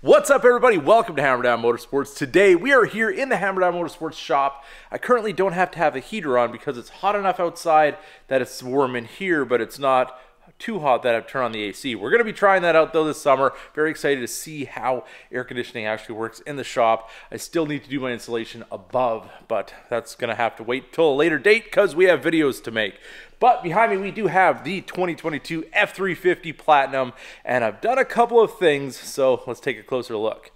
What's up, everybody? Welcome to Hammer Down Motorsports. Today we are here in the Hammer Down Motorsports shop. I currently don't have to have the heater on because it's hot enough outside that it's warm in here, but it's not too hot that I've turned on the AC. We're going to be trying that out though this summer. Very excited to see how air conditioning actually works in the shop. I still need to do my installation above, but that's going to have to wait till a later date because we have videos to make. But behind me, we do have the 2022 F350 Platinum, and I've done a couple of things, so let's take a closer look.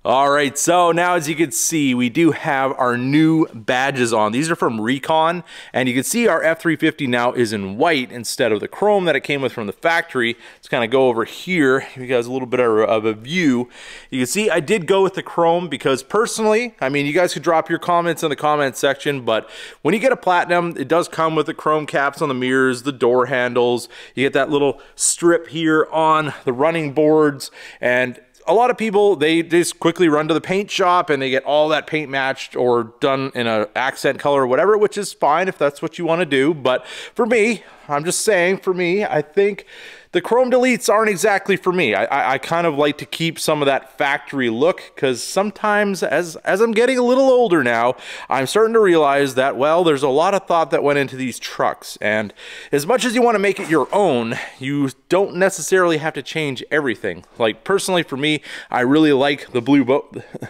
All right, so now as you can see, we do have our new badges on. These are from Recon, and you can see our F350 now is in white instead of the chrome that it came with from the factory. Let's kind of go over here, give you guys a little bit of a view. You can see I did go with the chrome because personally, I mean, you guys could drop your comments in the comment section, but when you get a Platinum, it does come with the chrome caps on the mirrors, the door handles. You get that little strip here on the running boards, and a lot of people, they just quickly run to the paint shop and they get all that paint matched or done in an accent color or whatever, which is fine if that's what you want to do. But for me, I'm just saying, for me, I think the chrome deletes aren't exactly for me. I kind of like to keep some of that factory look because sometimes as I'm getting a little older now, I'm starting to realize that, well, there's a lot of thought that went into these trucks. And as much as you want to make it your own, you don't necessarily have to change everything. Like personally for me, I really like the blue bow. I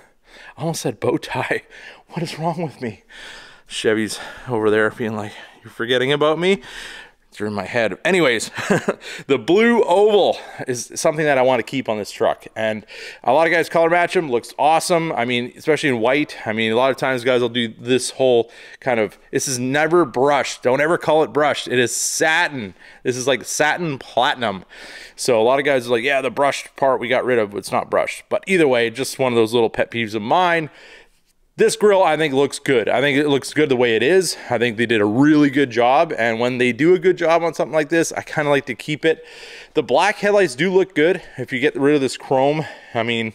almost said bow tie. What is wrong with me? Chevy's over there being like, you're forgetting about me? Through my head. Anyways, the blue oval is something that I want to keep on this truck, and a lot of guys color match them. Looks awesome. I mean, especially in white. I mean, a lot of times guys will do this whole kind of, this is never brushed. Don't ever call it brushed. It is satin. This is like satin platinum. So a lot of guys are like, yeah, the brushed part we got rid of, but it's not brushed. But either way, just one of those little pet peeves of mine. This grill, I think, looks good. I think it looks good the way it is. I think they did a really good job, and when they do a good job on something like this, I kind of like to keep it. The black headlights do look good if you get rid of this chrome. I mean,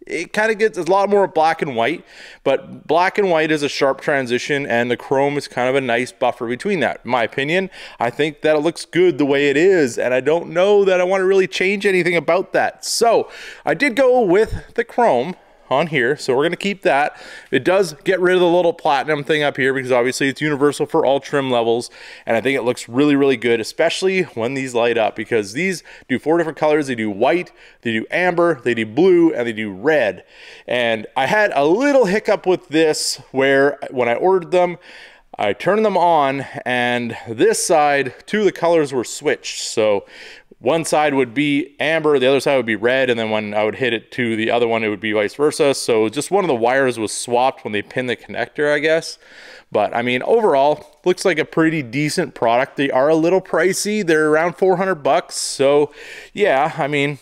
it kind of gets a lot more black and white, but black and white is a sharp transition, and the chrome is kind of a nice buffer between that. In my opinion, I think that it looks good the way it is, and I don't know that I want to really change anything about that. So I did go with the chrome on here, so we're going to keep that. It does get rid of the little platinum thing up here because obviously it's universal for all trim levels, and I think it looks really, really good, especially when these light up, because these do 4 different colors. They do white, they do amber, they do blue, and they do red. And I had a little hiccup with this where when I ordered them, I turned them on, and this side, 2 of the colors were switched. So one side would be amber, the other side would be red, and then when I would hit it to the other one, it would be vice versa. So just one of the wires was swapped when they pinned the connector, I guess. But I mean, overall, looks like a pretty decent product. They are a little pricey. They're around 400 bucks. So yeah, I mean,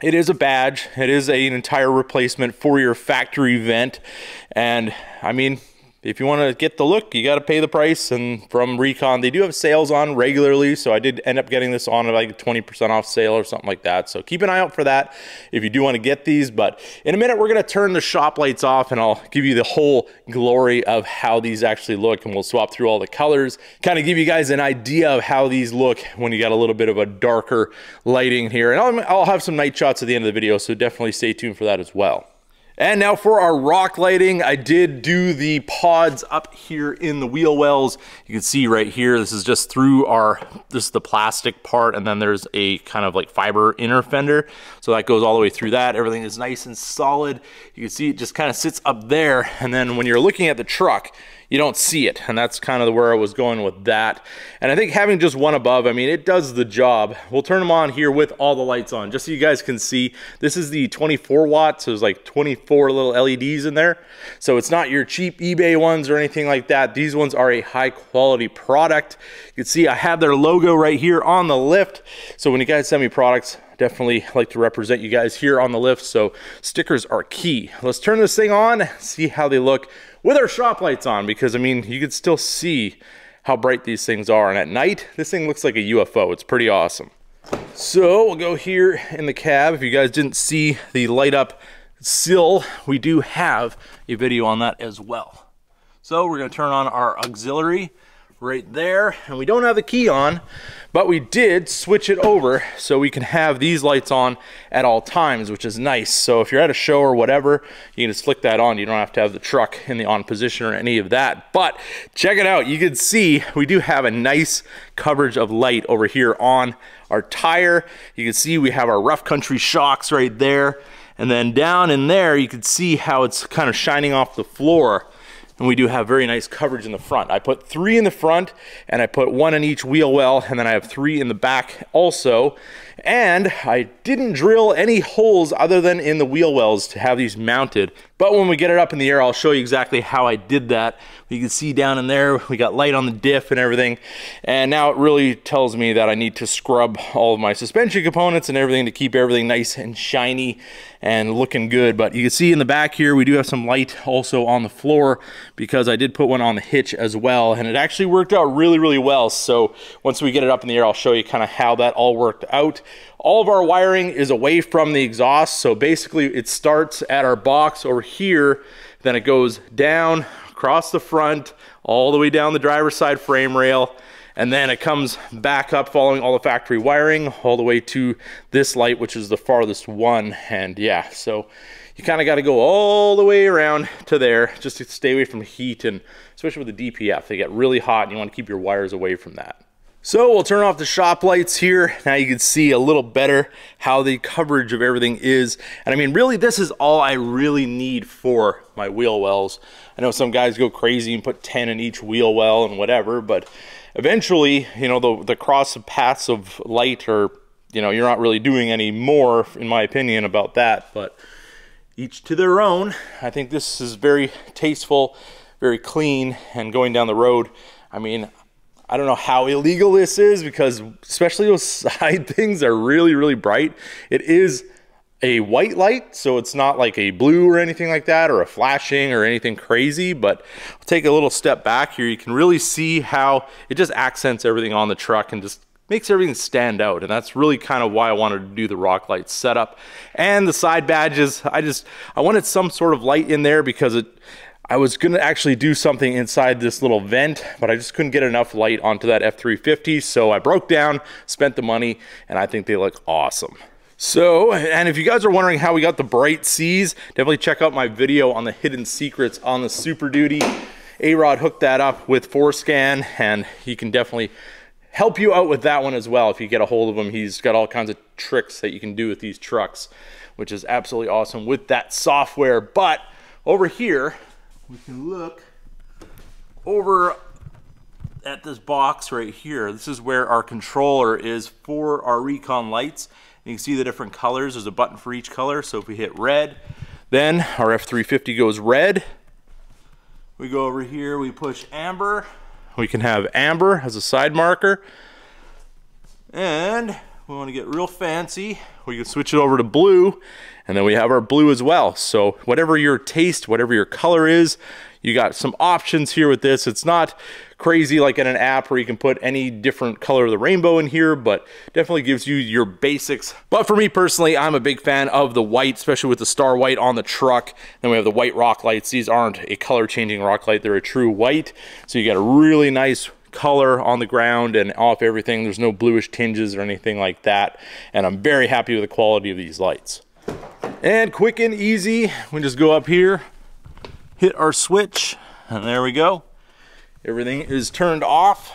it is a badge. It is an entire replacement for your factory vent. And I mean, if you want to get the look, you got to pay the price. And from Recon, they do have sales on regularly, so I did end up getting this on like a 20% off sale or something like that. So keep an eye out for that if you do want to get these. But in a minute, we're going to turn the shop lights off, and I'll give you the whole glory of how these actually look, and we'll swap through all the colors, kind of give you guys an idea of how these look when you got a little bit of a darker lighting here. And I'll have some night shots at the end of the video, so definitely stay tuned for that as well. And now for our rock lighting, I did do the pods up here in the wheel wells. You can see right here, this is just through this is the plastic part, and then there's a kind of like fiber inner fender. So that goes all the way through that. Everything is nice and solid. You can see it just kind of sits up there. And then when you're looking at the truck, you don't see it, and that's kind of where I was going with that. And I think having just one above, I mean, it does the job. We'll turn them on here with all the lights on, just so you guys can see. This is the 24 watts, so there's like 24 little LEDs in there. So it's not your cheap eBay ones or anything like that. These ones are a high quality product. You can see I have their logo right here on the lift. So when you guys send me products, definitely like to represent you guys here on the lift, so stickers are key. Let's turn this thing on, see how they look with our shop lights on, because I mean, you can still see how bright these things are, and at night this thing looks like a UFO. It's pretty awesome. So we'll go here in the cab. If you guys didn't see the light up sill, we do have a video on that as well. So we're going to turn on our auxiliary right there, and we don't have the key on, but we did switch it over so we can have these lights on at all times, which is nice. So if you're at a show or whatever, you can just flick that on. You don't have to have the truck in the on position or any of that. But check it out, you can see we do have a nice coverage of light over here on our tire. You can see we have our Rough Country shocks right there, and then down in there you can see how it's kind of shining off the floor. And we do have very nice coverage in the front. I put 3 in the front, and I put 1 in each wheel well, and then I have 3 in the back also. And I didn't drill any holes other than in the wheel wells to have these mounted. But when we get it up in the air, I'll show you exactly how I did that. You can see down in there, we got light on the diff and everything. And now it really tells me that I need to scrub all of my suspension components and everything to keep everything nice and shiny and looking good. But you can see in the back here, we do have some light also on the floor because I did put one on the hitch as well. And it actually worked out really, really well. So once we get it up in the air, I'll show you kind of how that all worked out. All of our wiring is away from the exhaust. So basically it starts at our box over here, then it goes down across the front, all the way down the driver's side frame rail, and then it comes back up following all the factory wiring all the way to this light, which is the farthest one. And yeah, so you kind of got to go all the way around to there just to stay away from heat, and especially with the DPF, they get really hot and you want to keep your wires away from that. So we'll turn off the shop lights here. Now you can see a little better how the coverage of everything is. And I mean, really, this is all I really need for my wheel wells. I know some guys go crazy and put 10 in each wheel well and whatever, but eventually, you know, the cross paths of light are, you know, you're not really doing any more, in my opinion, about that, but each to their own. I think this is very tasteful, very clean, and going down the road, I mean, I don't know how illegal this is because especially those side things are really, really bright. It is a white light, so it's not like a blue or anything like that, or a flashing or anything crazy, but I'll take a little step back here. You can really see how it just accents everything on the truck and just makes everything stand out. And that's really kind of why I wanted to do the rock light setup. And the side badges, I wanted some sort of light in there because I was gonna actually do something inside this little vent, but I just couldn't get enough light onto that F350, so I broke down, spent the money, and I think they look awesome. So, and if you guys are wondering how we got the bright C's, definitely check out my video on the hidden secrets on the Super Duty. A-Rod hooked that up with Forscan, and he can definitely help you out with that one as well if you get a hold of him. He's got all kinds of tricks that you can do with these trucks, which is absolutely awesome with that software. But over here, we can look over at this box right here. This is where our controller is for our Recon lights. You can see the different colors. There's a button for each color. So if we hit red, then our F350 goes red. We go over here, we push amber. We can have amber as a side marker. And we want to get real fancy, we can switch it over to blue, and then we have our blue as well. So whatever your taste, whatever your color is, you got some options here with this. It's not crazy like in an app where you can put any different color of the rainbow in here, but definitely gives you your basics. But for me personally, I'm a big fan of the white, especially with the Star White on the truck. Then we have the white rock lights. These aren't a color changing rock light, they're a true white. So you got a really nice color on the ground and off everything. There's no bluish tinges or anything like that. And I'm very happy with the quality of these lights. And quick and easy, we just go up here, hit our switch, and there we go. Everything is turned off,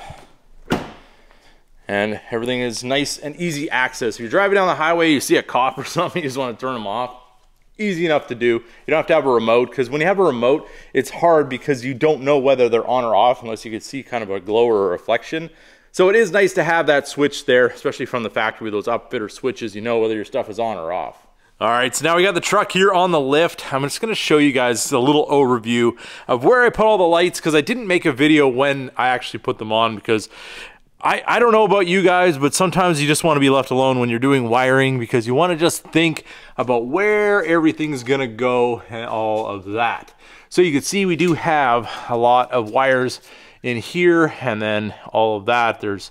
and everything is nice and easy access. If you're driving down the highway, you see a cop or something, you just want to turn them off. Easy enough to do. You don't have to have a remote, because when you have a remote, it's hard because you don't know whether they're on or off unless you can see kind of a glow or a reflection. So it is nice to have that switch there, especially from the factory with those upfitter switches. You know whether your stuff is on or off. All right, so now we got the truck here on the lift. I'm just gonna show you guys a little overview of where I put all the lights, because I didn't make a video when I actually put them on, because I don't know about you guys, but sometimes you just want to be left alone when you're doing wiring, because you want to just think about where everything's gonna go and all of that. So you can see we do have a lot of wires in here, and then all of that. There's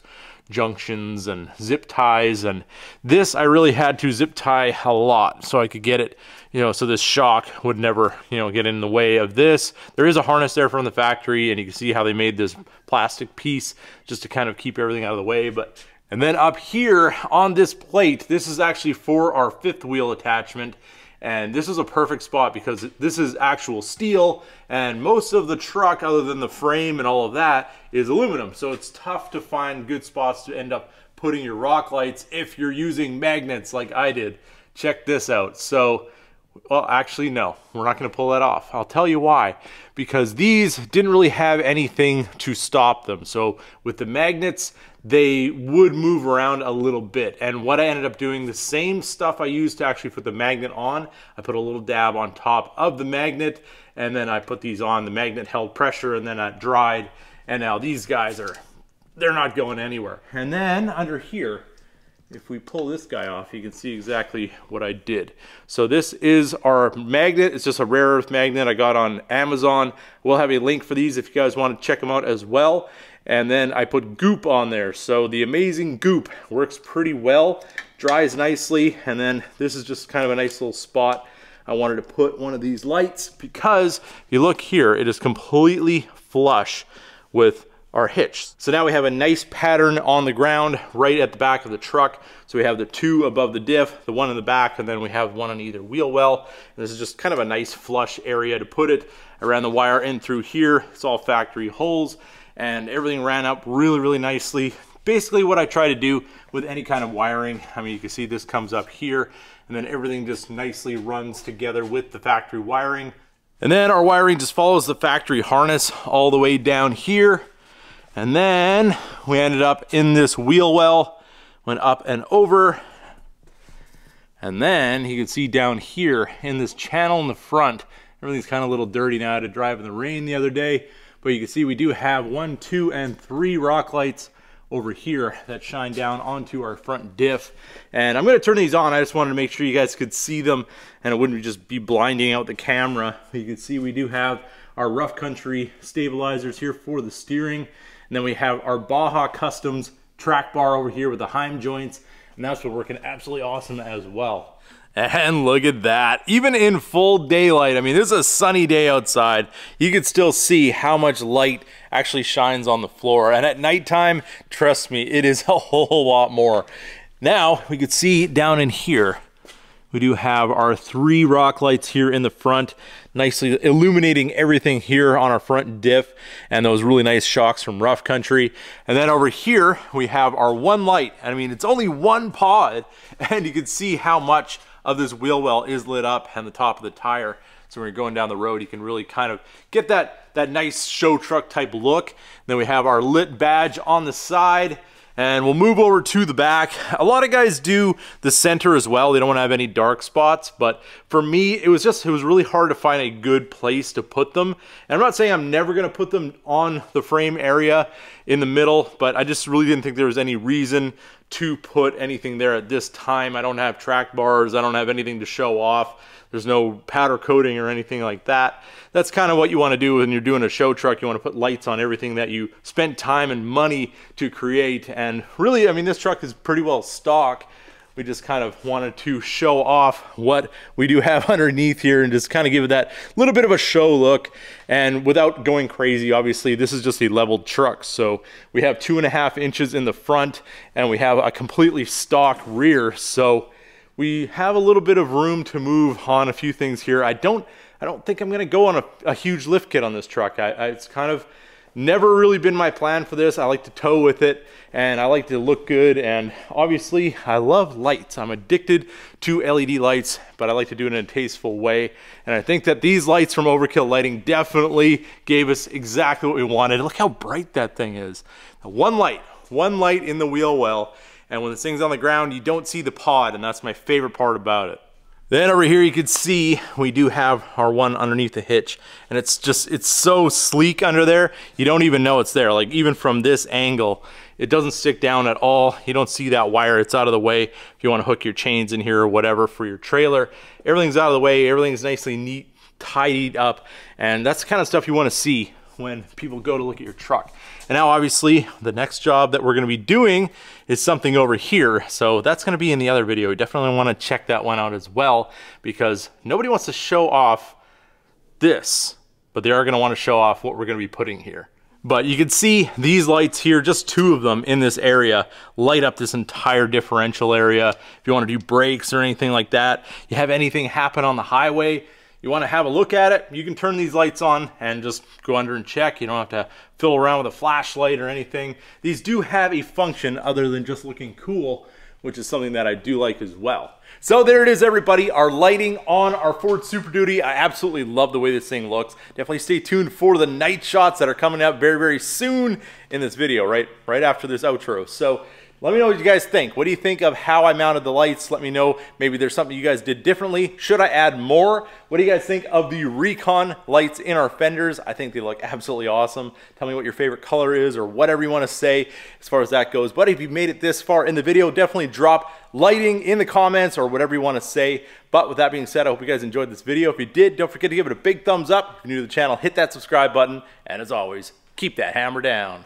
junctions and zip ties, and this I really had to zip tie a lot so I could get it, you know, so this shock would never, you know, get in the way of this. There is a harness there from the factory, and you can see how they made this plastic piece just to kind of keep everything out of the way. But and then up here on this plate, this is actually for our fifth wheel attachment. And this is a perfect spot because this is actual steel, and most of the truck, other than the frame and all of that, is aluminum. So it's tough to find good spots to end up putting your rock lights if you're using magnets like I did. Check this out. So, well, actually, no, we're not going to pull that off. I'll tell you why. Because these didn't really have anything to stop them. So with the magnets, they would move around a little bit. And what I ended up doing, the same stuff I used to actually put the magnet on, I put a little dab on top of the magnet, and then I put these on. The magnet held pressure, and then that dried. And now these guys they're not going anywhere. And then under here, if we pull this guy off, you can see exactly what I did. So this is our magnet. It's just a rare earth magnet I got on Amazon. We'll have a link for these if you guys want to check them out as well. And then I put goop on there. So the Amazing Goop works pretty well, dries nicely. And then this is just kind of a nice little spot. I wanted to put one of these lights because if you look here, it is completely flush with our hitch. So now we have a nice pattern on the ground right at the back of the truck. So we have the two above the diff, the one in the back, and then we have one on either wheel well. And this is just kind of a nice flush area to put it. I ran the wire in through here. It's all factory holes, and everything ran up really, really nicely. Basically what I try to do with any kind of wiring, I mean, you can see this comes up here, and then everything just nicely runs together with the factory wiring. And then our wiring just follows the factory harness all the way down here. And then we ended up in this wheel well, went up and over. And then you can see down here in this channel in the front, everything's kind of a little dirty now. I had to drive in the rain the other day, but you can see we do have 1, 2, and 3 rock lights over here that shine down onto our front diff. And I'm gonna turn these on. I just wanted to make sure you guys could see them and it wouldn't just be blinding out the camera. You can see we do have our Rough Country stabilizers here for the steering. And then we have our Baja Customs track bar over here with the Heim joints, and that's been working absolutely awesome as well. And look at that, even in full daylight, I mean, this is a sunny day outside, you can still see how much light actually shines on the floor. And at nighttime, trust me, it is a whole lot more. Now, we can see down in here, we do have our 3 rock lights here in the front, nicely illuminating everything here on our front diff, and those really nice shocks from Rough Country. And then over here, we have our 1 light. I mean, it's only 1 pod, and you can see how much of this wheel well is lit up and the top of the tire. So when you're going down the road, you can really kind of get that nice show truck type look. And then we have our lit badge on the side. And we'll move over to the back. A lot of guys do the center as well. They don't want to have any dark spots, but for me, it was really hard to find a good place to put them. And I'm not saying I'm never going to put them on the frame area in the middle, but I just really didn't think there was any reason to put anything there at this time. I don't have track bars. I don't have anything to show off. There's no powder coating or anything like that. That's kind of what you want to do when you're doing a show truck. You want to put lights on everything that you spent time and money to create. And really, I mean, this truck is pretty well stock. We just kind of wanted to show off what we do have underneath here and just kind of give it that little bit of a show look. And without going crazy, obviously, this is just a leveled truck. So we have 2.5 inches in the front and we have a completely stock rear. So we have a little bit of room to move on a few things here. I don't think I'm gonna go on a huge lift kit on this truck. It's kind of never really been my plan for this. I like to tow with it and I like to look good, and obviously I love lights. I'm addicted to LED lights, but I like to do it in a tasteful way. And I think that these lights from Overkill Lighting definitely gave us exactly what we wanted. Look how bright that thing is. One light in the wheel well. And when this thing's on the ground, you don't see the pod, and that's my favorite part about it. Then over here you can see we do have our one underneath the hitch, and it's so sleek under there, you don't even know it's there. Like even from this angle, it doesn't stick down at all. You don't see that wire, it's out of the way. If you want to hook your chains in here or whatever for your trailer, everything's out of the way, everything's nicely neat, tidied up, and that's the kind of stuff you want to see when people go to look at your truck. And now obviously the next job that we're gonna be doing is something over here. So that's gonna be in the other video. We definitely wanna check that one out as well, because nobody wants to show off this, but they are gonna wanna show off what we're gonna be putting here. But you can see these lights here, just 2 of them in this area, light up this entire differential area. If you want to do brakes or anything like that, you have anything happen on the highway, you want to have a look at it, you can turn these lights on and just go under and check. You don't have to fiddle around with a flashlight or anything. These do have a function other than just looking cool, which is something that I do like as well. So there it is, everybody, our lighting on our Ford Super Duty. I absolutely love the way this thing looks. Definitely stay tuned for the night shots that are coming out very, very soon in this video, right after this outro. So let me know what you guys think. What do you think of how I mounted the lights? Let me know. Maybe there's something you guys did differently. Should I add more? What do you guys think of the Recon lights in our fenders? I think they look absolutely awesome. Tell me what your favorite color is or whatever you want to say as far as that goes. But if you've made it this far in the video, definitely drop lighting in the comments or whatever you want to say. But with that being said, I hope you guys enjoyed this video. If you did, don't forget to give it a big thumbs up. If you're new to the channel, hit that subscribe button. And as always, keep that hammer down.